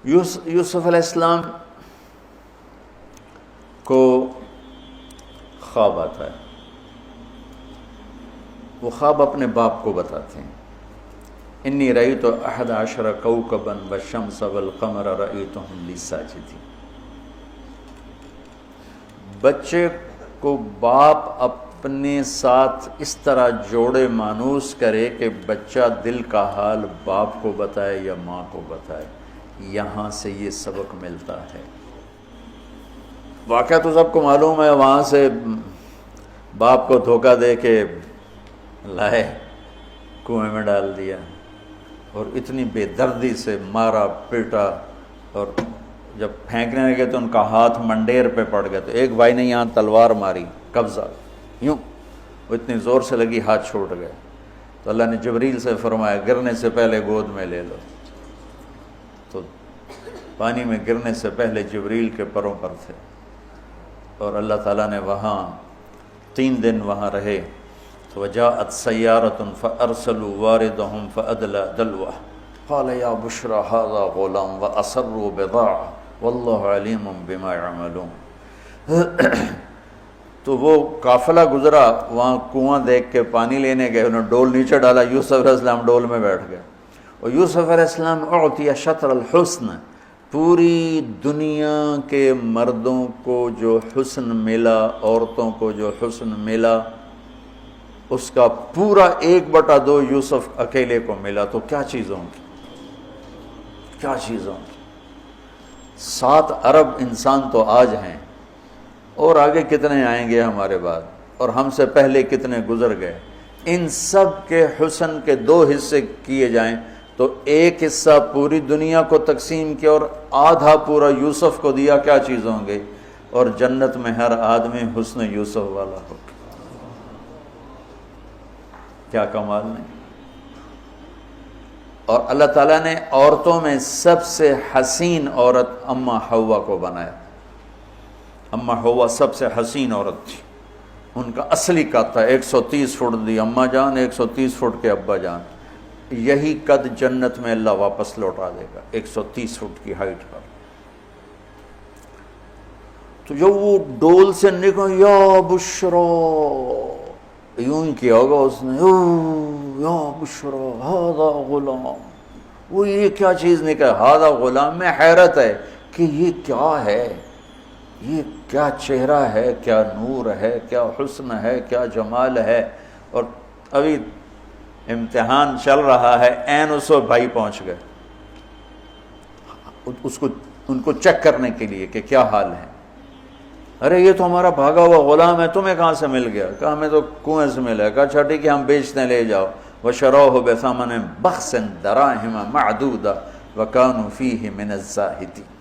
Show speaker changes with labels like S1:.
S1: یوسف علیہ السلام کو خواب آتا ہے، وہ خواب اپنے باپ کو بتاتے ہیں، انی رأیت 11 کوکبا والشمس والقمر رأیتهم لی ساجدین۔ بچے کو باپ اپنے ساتھ اس طرح جوڑے مانوس کرے کہ بچہ دل کا حال باپ کو بتائے یا ماں کو بتائے، یہاں سے یہ سبق ملتا ہے۔ واقعہ تو سب کو معلوم ہے، وہاں سے باپ کو دھوکہ دے کے لائے، کنویں میں ڈال دیا اور اتنی بے دردی سے مارا پیٹا، اور جب پھینکنے لگے تو ان کا ہاتھ منڈیر پہ پڑ گیا، تو ایک بھائی نے یہاں تلوار ماری، قبضہ یوں، وہ اتنی زور سے لگی ہاتھ چھوٹ گئے، تو اللہ نے جبریل سے فرمایا گرنے سے پہلے گود میں لے لو، تو پانی میں گرنے سے پہلے جبریل کے پروں پر تھے، اور اللہ تعالیٰ نے وہاں 3 دن وہاں رہے۔ تو وجاءت سیارة فأرسلوا واردهم فأدلى دلوه قال یا بشرى هذا غلام وأسروا بضاعة واللہ علیم بما يعملون۔ تو وہ قافلہ گزرا، وہاں کنواں دیکھ کے پانی لینے گئے، انہوں نے ڈول نیچے ڈالا، یوسف علیہ السلام ڈول میں بیٹھ گئے، اور یوسف علیہ السلام اعطی شطر الحسن، پوری دنیا کے مردوں کو جو حسن ملا، عورتوں کو جو حسن ملا، اس کا پورا 1/2 یوسف اکیلے کو ملا، تو کیا چیزوں کی، کیا چیزوں کی۔ 7 ارب انسان تو آج ہیں، اور آگے کتنے آئیں گے ہمارے بعد، اور ہم سے پہلے کتنے گزر گئے۔ ان سب کے حسن کے 2 حصے کیے جائیں تو 1 حصہ پوری دنیا کو تقسیم کیا اور آدھا پورا یوسف کو دیا، کیا چیز ہوں گے، اور جنت میں ہر آدمی حسن یوسف والا ہو، کیا کمال نہیں۔ اور اللہ تعالیٰ نے عورتوں میں سب سے حسین عورت اماں حوا کو بنایا، اماں حوا سب سے حسین عورت تھی، ان کا اصلی قد تھا 130 فٹ دی اماں جان، 130 فٹ کے ابا جان، یہی قد جنت میں اللہ واپس لوٹا دے گا 130 فٹ کی ہائٹ پر۔ تو جب وہ ڈول سے نکل یا بشرا، یوں ہی کیا ہوگا اس نے، یا بشرا ھذا غلام، وہ یہ کیا چیز نکل، ھذا غلام، میں حیرت ہے کہ یہ کیا ہے، یہ کیا چہرہ ہے، کیا نور ہے، کیا حسن ہے، کیا جمال ہے۔ اور ابھی امتحان چل رہا ہے، عین اس وقت بھائی پہنچ گئے ان کو چیک کرنے کے لیے کہ کیا حال ہے۔ ارے یہ تو ہمارا بھاگا ہوا غلام ہے، تمہیں کہاں سے مل گیا؟ کہا ہمیں تو کنویں سے ملا ہے۔ کہا اچھا ٹھیک ہے، ہم بیچنے لے جاؤ۔ وَشَرَوْهُ بِثَمَنٍ بَخْسٍ دَرَاهِمَ مَعْدُودَةٍ وَكَانُوا فِيهِ مِنَ الزَّاهِدِينَ۔